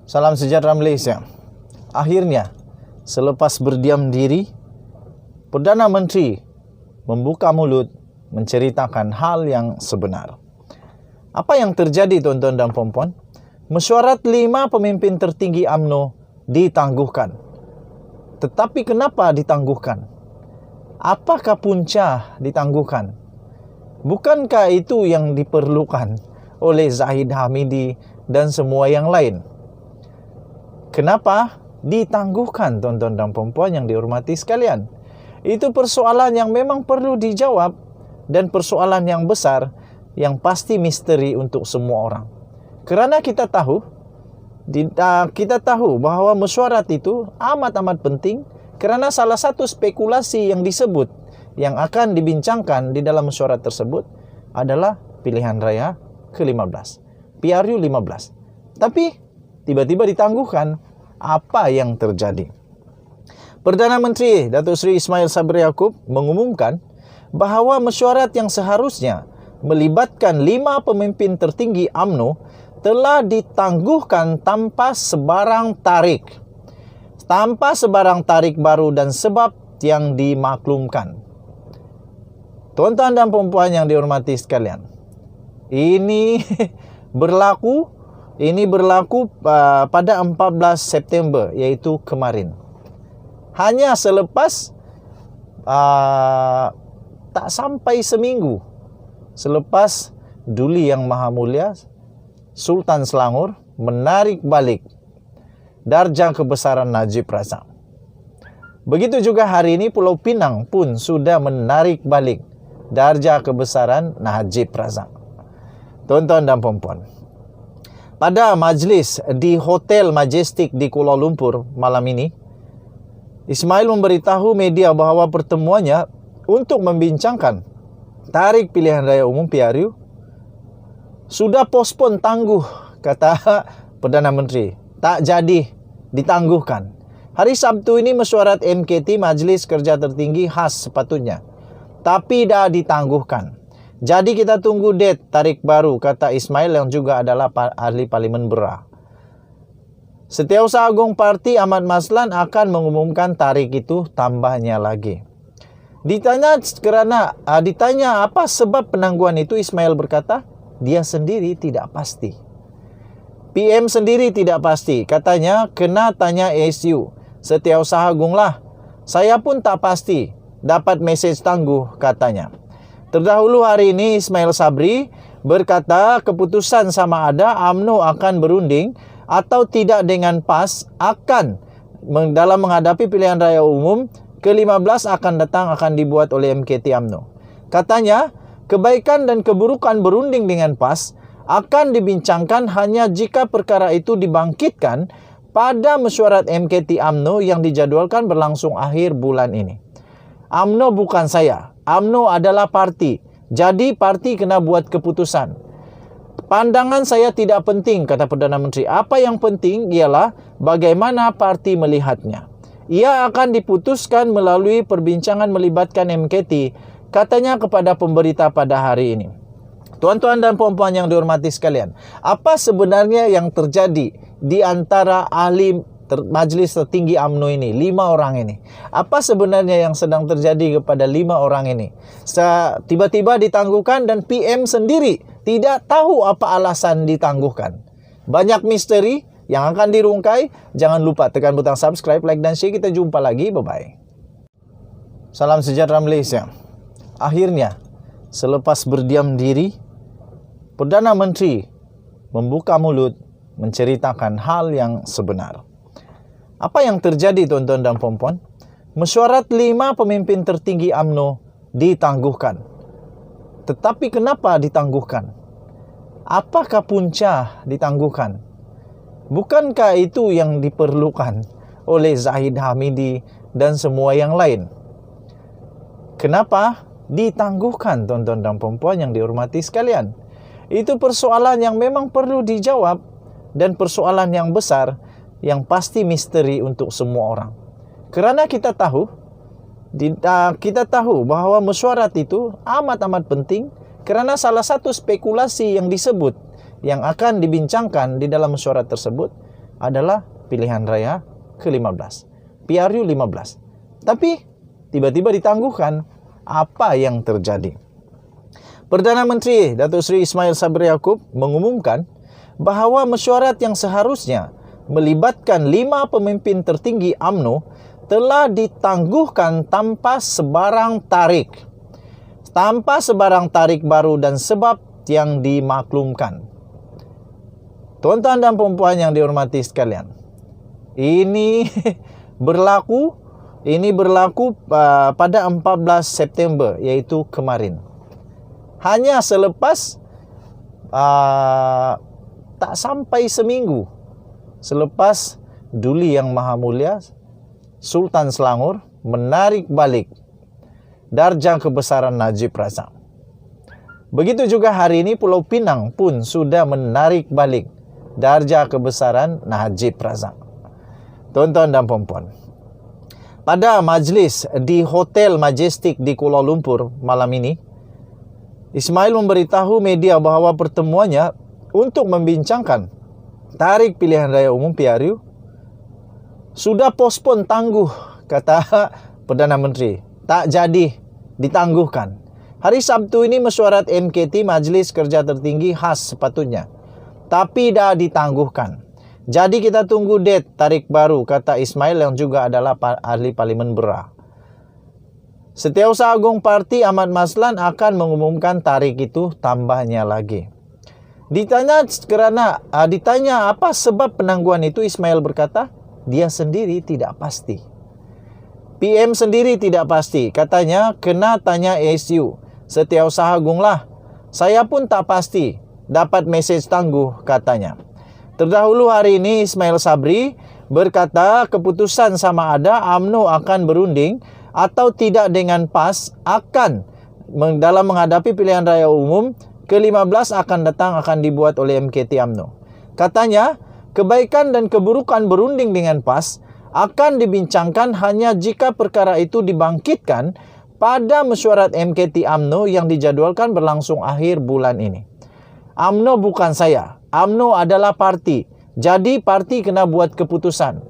Salam sejahtera Malaysia. Akhirnya, selepas berdiam diri, Perdana Menteri membuka mulut menceritakan hal yang sebenar. Apa yang terjadi, tuan-tuan dan puan-puan? Mesyuarat 5 pemimpin tertinggi UMNO ditangguhkan. Tetapi kenapa ditangguhkan? Apakah punca ditangguhkan? Bukankah itu yang diperlukan oleh Zahid Hamidi dan semua yang lain? Kenapa ditangguhkan, tuan-tuan dan puan-puan yang dihormati sekalian? Itu persoalan yang memang perlu dijawab dan persoalan yang besar yang pasti misteri untuk semua orang. Kerana kita tahu bahawa mesyuarat itu amat-amat penting kerana salah satu spekulasi yang disebut yang akan dibincangkan di dalam mesyuarat tersebut adalah pilihan raya ke-15, PRU 15. Tapi tiba-tiba ditangguhkan. Apa yang terjadi? Perdana Menteri Datuk Seri Ismail Sabri Yaakob mengumumkan bahawa mesyuarat yang seharusnya melibatkan 5 pemimpin tertinggi UMNO telah ditangguhkan tanpa sebarang tarik. Tanpa sebarang tarik baru dan sebab yang dimaklumkan. Tuan-tuan dan puan-puan yang dihormati sekalian, ini berlaku pada 14 September, iaitu kemarin. Hanya selepas tak sampai seminggu selepas Duli Yang Maha Mulia Sultan Selangor menarik balik darjah kebesaran Najib Razak. Begitu juga hari ini Pulau Pinang pun sudah menarik balik darjah kebesaran Najib Razak. Tuan-tuan dan puan-puan, pada majlis di Hotel Majestic di Kuala Lumpur malam ini, Ismail memberitahu media bahawa pertemuannya untuk membincangkan tarik pilihan raya umum PRU sudah pospon, tangguh, kata Perdana Menteri. Tak jadi, ditangguhkan. Hari Sabtu ini mesyuarat MKT, Majlis Kerja Tertinggi khas sepatutnya, tapi dah ditangguhkan. Jadi kita tunggu date tarik baru, kata Ismail yang juga adalah ahli Parlimen Beras. Setiausaha Agung Parti Ahmad Maslan akan mengumumkan tarik itu tambahnya lagi. Ditanya apa sebab penangguhan itu, Ismail berkata, dia sendiri tidak pasti. PM sendiri tidak pasti. Katanya, kena tanya ASU. Setiausaha Agung lah. Saya pun tak pasti. Dapat mesej tangguh, katanya. Terdahulu hari ini Ismail Sabri berkata keputusan sama ada UMNO akan berunding atau tidak dengan PAS dalam menghadapi pilihan raya umum ke-15 akan dibuat oleh MKT UMNO. Katanya, kebaikan dan keburukan berunding dengan PAS akan dibincangkan hanya jika perkara itu dibangkitkan pada mesyuarat MKT UMNO yang dijadwalkan berlangsung akhir bulan ini. UMNO bukan saya. UMNO adalah parti. Jadi parti kena buat keputusan. Pandangan saya tidak penting, kata Perdana Menteri. Apa yang penting ialah bagaimana parti melihatnya. Ia akan diputuskan melalui perbincangan melibatkan MKT, katanya kepada pemberita pada hari ini. Tuan-tuan dan puan-puan yang dihormati sekalian, apa sebenarnya yang terjadi di antara ahli Majlis Tertinggi UMNO ini, 5 orang ini? Apa sebenarnya yang sedang terjadi kepada 5 orang ini? Tiba-tiba ditangguhkan dan PM sendiri tidak tahu apa alasan ditangguhkan. Banyak misteri yang akan dirungkai. Jangan lupa tekan butang subscribe, like dan share. Kita jumpa lagi. Bye-bye. Salam sejahtera Malaysia. Akhirnya, selepas berdiam diri, Perdana Menteri membuka mulut menceritakan hal yang sebenar. Apa yang terjadi, tuan-tuan dan puan-puan? Mesyuarat 5 pemimpin tertinggi UMNO ditangguhkan. Tetapi kenapa ditangguhkan? Apakah punca ditangguhkan? Bukankah itu yang diperlukan oleh Zahid Hamidi dan semua yang lain? Kenapa ditangguhkan, tuan-tuan dan puan-puan yang dihormati sekalian? Itu persoalan yang memang perlu dijawab dan persoalan yang besar yang pasti misteri untuk semua orang. Kerana kita tahu bahawa mesyuarat itu amat-amat penting kerana salah satu spekulasi yang disebut yang akan dibincangkan di dalam mesyuarat tersebut adalah pilihan raya ke-15. PRU 15. Tapi tiba-tiba ditangguhkan. Apa yang terjadi? Perdana Menteri Datuk Seri Ismail Sabri Yaakob mengumumkan bahawa mesyuarat yang seharusnya melibatkan 5 pemimpin tertinggi UMNO telah ditangguhkan tanpa sebarang tarik. Tanpa sebarang tarik baru dan sebab yang dimaklumkan. Tuan-tuan dan puan-puan yang dihormati sekalian, ini berlaku pada 14 September, iaitu kemarin. Hanya selepas tak sampai seminggu selepas Duli Yang Maha Mulia Sultan Selangor menarik balik darjah kebesaran Najib Razak. Begitu juga hari ini Pulau Pinang pun sudah menarik balik darjah kebesaran Najib Razak. Tuan-tuan dan puan-puan, pada majlis di Hotel Majestic di Kuala Lumpur malam ini, Ismail memberitahu media bahawa pertemuannya untuk membincangkan tarik pilihan raya umum PRU sudah postpone, tangguh, kata Perdana Menteri. Tak jadi, ditangguhkan. Hari Sabtu ini mesyuarat MKT, Majlis Kerja Tertinggi khas sepatutnya, tapi dah ditangguhkan. Jadi kita tunggu date tarik baru, kata Ismail yang juga adalah ahli Parlimen Beras. Setiausaha Agung Parti Ahmad Maslan akan mengumumkan tarik itu tambahnya lagi. Ditanya apa sebab penangguhan itu, Ismail berkata, dia sendiri tidak pasti. PM sendiri tidak pasti. Katanya, kena tanya ASU. Setiausaha Agung lah. Saya pun tak pasti. Dapat mesej tangguh, katanya. Terdahulu hari ini Ismail Sabri berkata keputusan sama ada UMNO akan berunding atau tidak dengan PAS dalam menghadapi pilihan raya umum ke-15 akan dibuat oleh MKT UMNO. Katanya, kebaikan dan keburukan berunding dengan PAS akan dibincangkan hanya jika perkara itu dibangkitkan pada mesyuarat MKT UMNO yang dijadwalkan berlangsung akhir bulan ini. UMNO bukan saya. UMNO adalah parti. Jadi parti kena buat keputusan.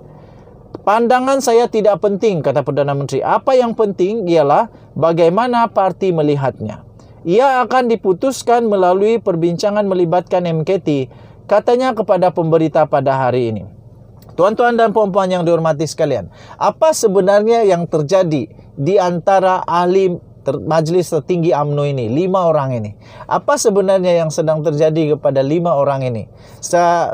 Pandangan saya tidak penting, kata Perdana Menteri. Apa yang penting ialah bagaimana parti melihatnya. Ia akan diputuskan melalui perbincangan melibatkan MKT, katanya kepada pemberita pada hari ini. Tuan-tuan dan puan-puan yang dihormati sekalian, apa sebenarnya yang terjadi di antara ahli Majlis Tertinggi UMNO ini, 5 orang ini? Apa sebenarnya yang sedang terjadi kepada 5 orang ini?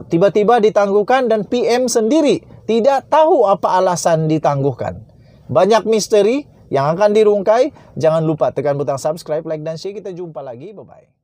Tiba-tiba ditangguhkan dan PM sendiri tidak tahu apa alasan ditangguhkan. Banyak misteri yang akan dirungkai. Jangan lupa tekan butang subscribe, like dan share. Kita jumpa lagi. Bye-bye.